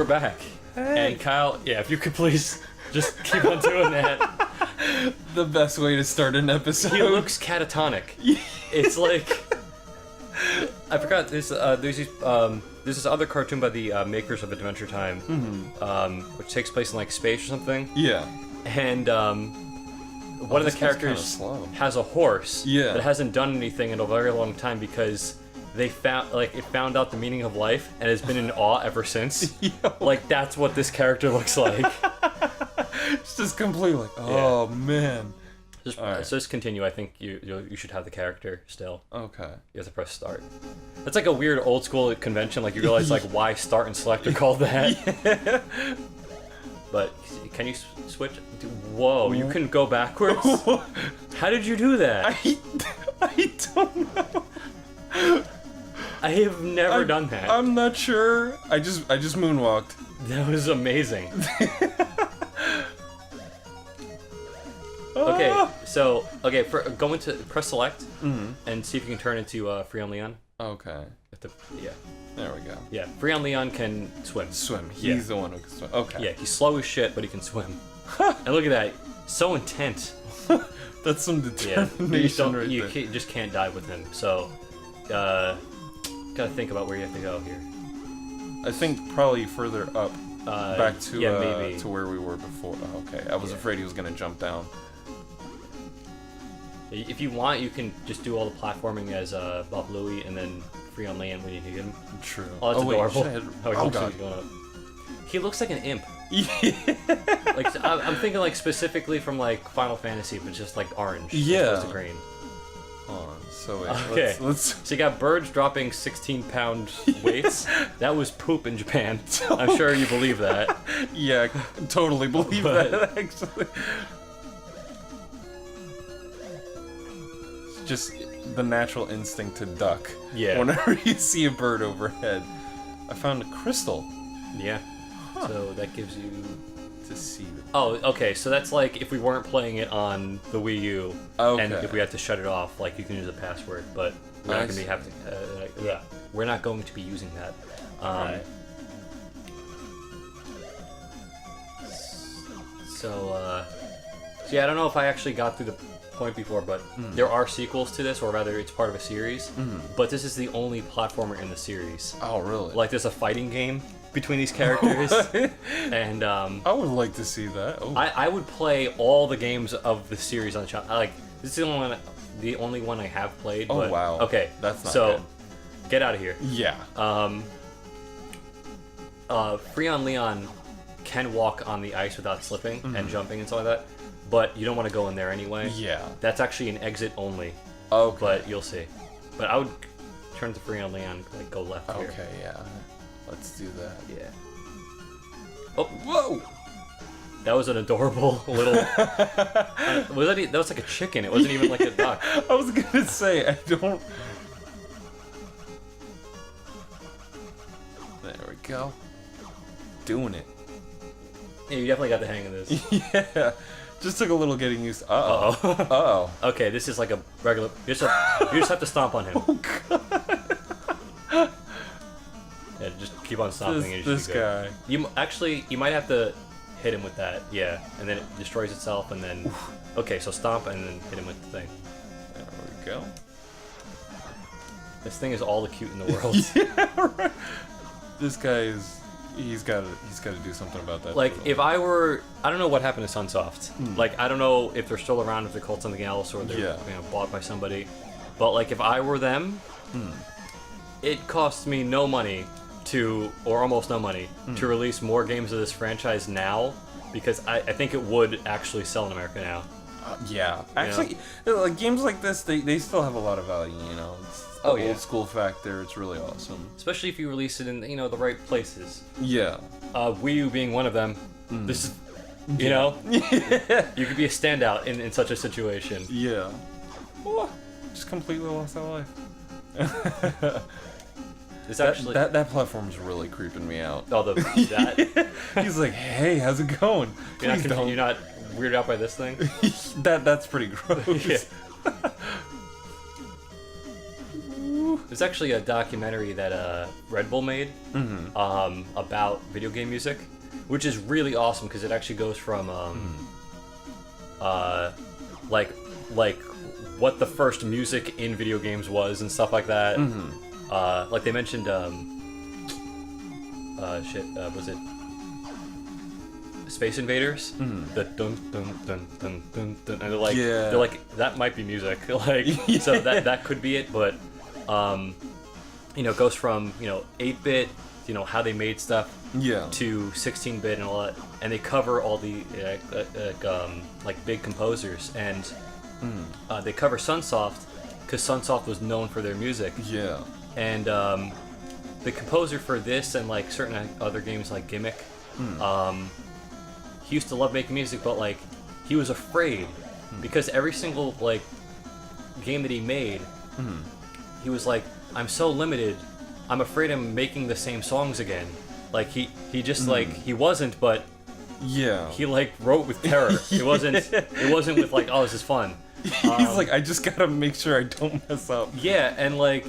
back. Hey. And Kyle, yeah, if you could please just keep on doing that. The best way to start an episode. He looks catatonic. It's like I forgot there's this other cartoon by the makers of Adventure Time, which takes place in like space or something. Yeah. And one of the characters has a horse that hasn't done anything in a very long time because it found out the meaning of life and has been in awe ever since. Like that's what this character looks like. It's just completely like, oh man. So just continue. I think you should have the character still. Okay. You have to press start. That's like a weird old school convention. Like you realize like why start and select are called that. Yeah. But can you switch? Whoa! You can go backwards. How did you do that? I don't know. I have never done that. I'm not sure. I just moonwalked. That was amazing. Okay, go into press select and see if you can turn into Freon Leon. Okay. Yeah. There we go. Yeah, Freon Leon can swim. He's the one who can swim. Okay. Yeah, he's slow as shit, but he can swim. And look at that, so intent. That's some determination right there. You just can't dive with him. So, gotta think about where you have to go here. I think probably further up, back to maybe to where we were before. Oh, okay, I was afraid he was gonna jump down. If you want, you can just do all the platforming as Bob Louie and then Freon Leon when you hit him. True. Oh, that's adorable. Oh god. Going up. He looks like an imp. Yeah. Like I'm thinking like specifically from like Final Fantasy, but just like orange. Yeah. As opposed to green. Hold on. So wait. Okay. Let's... So you got birds dropping 16-pound weights. That was poop in Japan. I'm sure you believe that. Yeah, totally believe that actually. Just the natural instinct to duck. Yeah. Whenever you see a bird overhead. I found a crystal. Yeah. So that gives you to see. Oh, okay. So that's like if we weren't playing it on the Wii U, and if we had to shut it off, like you can use a password, but we're not going to be we're not going to be using that. Right. So yeah, I don't know if I actually got through the point before, but there are sequels to this, or rather, it's part of a series. But this is the only platformer in the series. Oh, really? Like, there's a fighting game between these characters, and I would like to see that. Oh. I would play all the games of the series on the channel. Like, this is the only one I have played. Oh but, wow. Okay, that's not so good. Get out of here. Yeah. Freon Leon can walk on the ice without slipping and jumping and stuff like that, but you don't want to go in there anyway. Yeah. That's actually an exit only. Okay. But you'll see. But I would turn to Freon Leon, like go left here. Okay, yeah. Let's do that. Yeah. Oh, whoa! That was an adorable little. That was like a chicken. It wasn't even like a duck. I was gonna say I don't. There we go. Doing it. Yeah, you definitely got the hang of this. Yeah. Just took a little getting used. Uh-oh. Uh-oh. Okay, this is like a regular. You just have to stomp on him. Oh god. Yeah, just keep on stomping. This guy. You might have to hit him with that. Yeah, and then it destroys itself, and then. Okay, so stomp and then hit him with the thing. There we go. This thing is all the cute in the world. Yeah, right. This guy is. He's got to do something about that. Like, if I don't know what happened to Sunsoft. Like, I don't know if they're still around, if they're called something else, or they're bought by somebody. But like, if I were them, it costs me no money or almost no money, to release more games of this franchise now, because I think it would actually sell in America now. Yeah. Actually, like, games like this, they still have a lot of value, you know. It's old school factor. It's really awesome. Especially if you release it in, the right places. Yeah. Wii U being one of them. This is, you know, you could be a standout in such a situation. Yeah. Oh, just completely lost that life. It's actually that platform's really creeping me out. Oh, that. He's like, hey, how's it going? You're not weirded out by this thing? That's pretty gross. Yeah. there's actually a documentary that Red Bull made about video game music, which is really awesome because it actually goes from like what the first music in video games was and stuff like that. Like they mentioned was it Space Invaders? The dun dun dun dun dun dun, and they're like that might be music, like so that could be it, but you know, it goes from 8-bit, how they made stuff, to 16-bit and all that, and they cover all the like big composers, and they cover Sunsoft because Sunsoft was known for their music. Yeah, and the composer for this and like certain other games like Gimmick. He used to love making music, but like he was afraid because every single like game that he made, he was like, I'm so limited. I'm afraid I'm making the same songs again. Like he just like he wasn't, but he like wrote with terror. It wasn't with like, oh, this is fun. He's like, I just gotta make sure I don't mess up. Yeah, and like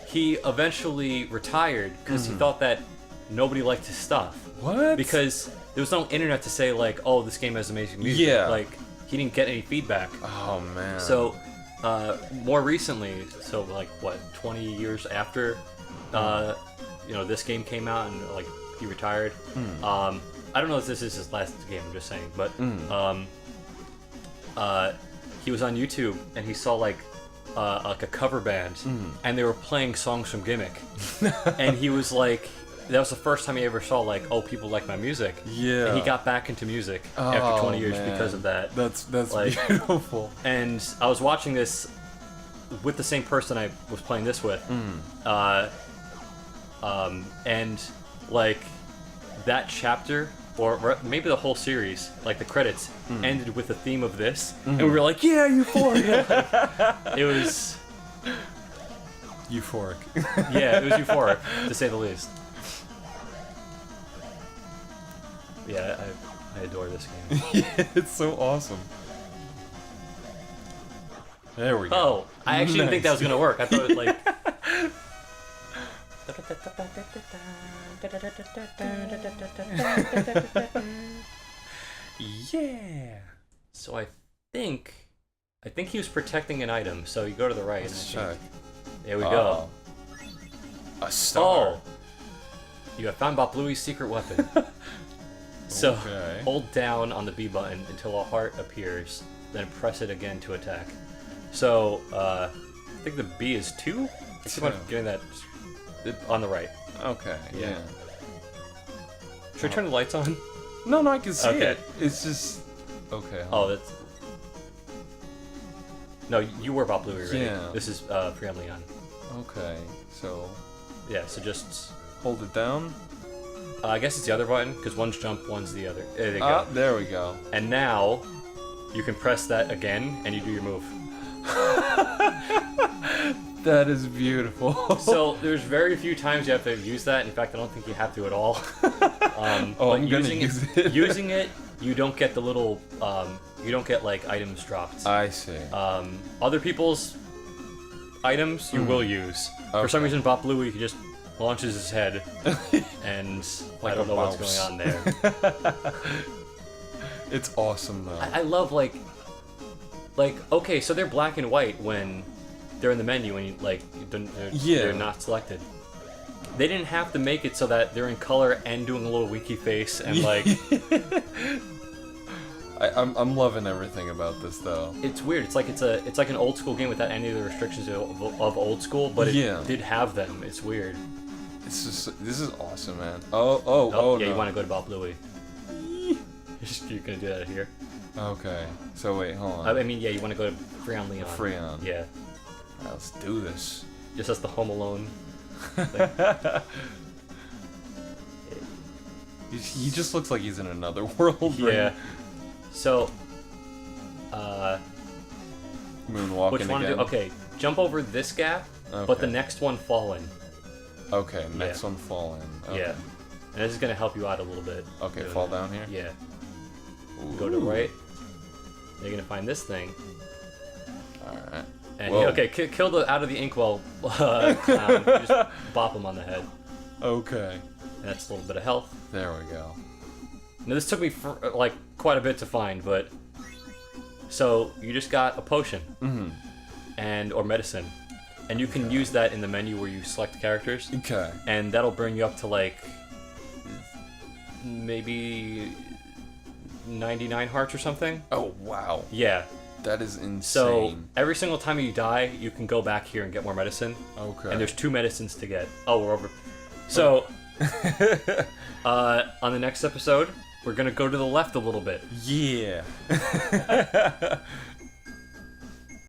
he eventually retired because he thought that nobody liked his stuff. What? Because there was no internet to say like, oh, this game has amazing music. Yeah. Like he didn't get any feedback. Oh man. So more recently, so like what, 20 years after this game came out and like he retired. I don't know if this is his last game, I'm just saying, but he was on YouTube and he saw like a cover band and they were playing songs from Gimmick. And he was like, that was the first time he ever saw like, oh, people like my music. Yeah. And he got back into music after 20 years because of that. That's like, beautiful. And I was watching this with the same person I was playing this with. And like that chapter, or maybe the whole series, like the credits ended with the theme of this, and we were like, yeah, Euphoria. It was euphoric. Yeah, it was euphoric, to say the least. Yeah, I adore this game. Yeah, it's so awesome. There we go. Oh, I actually didn't think that was gonna work. I thought it was like. Yeah. So I think he was protecting an item. So you go to the right. Let's check. There we go. A star. Oh. You have found Bob Bluey's secret weapon. So hold down on the B button until a heart appears, then press it again to attack. So I think the B is 2. I keep on getting that on the right. Okay. Yeah. Should I turn the lights on? No, I can see it. It's just okay. That's. No, you were Bob Bluey, right? Yeah. This is freon Leon. Okay. So. Yeah. So just hold it down. I guess it's the other button, because one's jump, one's the other. There you go. There we go. And now, you can press that again, and you do your move. That is beautiful. So, there's very few times you have to use that. In fact, I don't think you have to at all. I'm gonna use it. Using it, you don't get the little, you don't get, like, items dropped. I see. Other people's items, you will use. Okay. For some reason, Bob Bluey, he just launches his head, and like I don't know what's going on there. It's awesome though. I love like okay, so they're black and white when they're in the menu and they're not selected. They didn't have to make it so that they're in color and doing a little winky face and like. I'm loving everything about this though. It's weird. It's like an old school game without any of the restrictions of old school, but it did have them. It's weird. It's just, this is awesome, man. Yeah, no. You want to go to Bob Bluey. You're gonna do that here. Okay. So wait, hold on. I mean, yeah, you want to go to Freon Leon. Freon. Yeah. Right, let's do this. Just as the Home Alone. He just looks like he's in another world. Yeah. Right? So. Moonwalking which one again. Okay, jump over this gap, but the next one fall in. Okay, next one fall in. Okay. Yeah. And this is gonna help you out a little bit. Okay, fall down here? Yeah. Ooh. Go to right. You're gonna find this thing. Alright. And kill the out of the inkwell clown. You just bop him on the head. Okay. And that's a little bit of health. There we go. Now this took me like quite a bit to find, but so you just got a potion or medicine, and you can use that in the menu where you select characters. Okay. And that'll bring you up to like maybe 99 hearts or something. Oh wow. Yeah. That is insane. So every single time you die, you can go back here and get more medicine. Okay. And there's 2 medicines to get. Oh, we're over. So on the next episode, we're gonna go to the left a little bit. Yeah.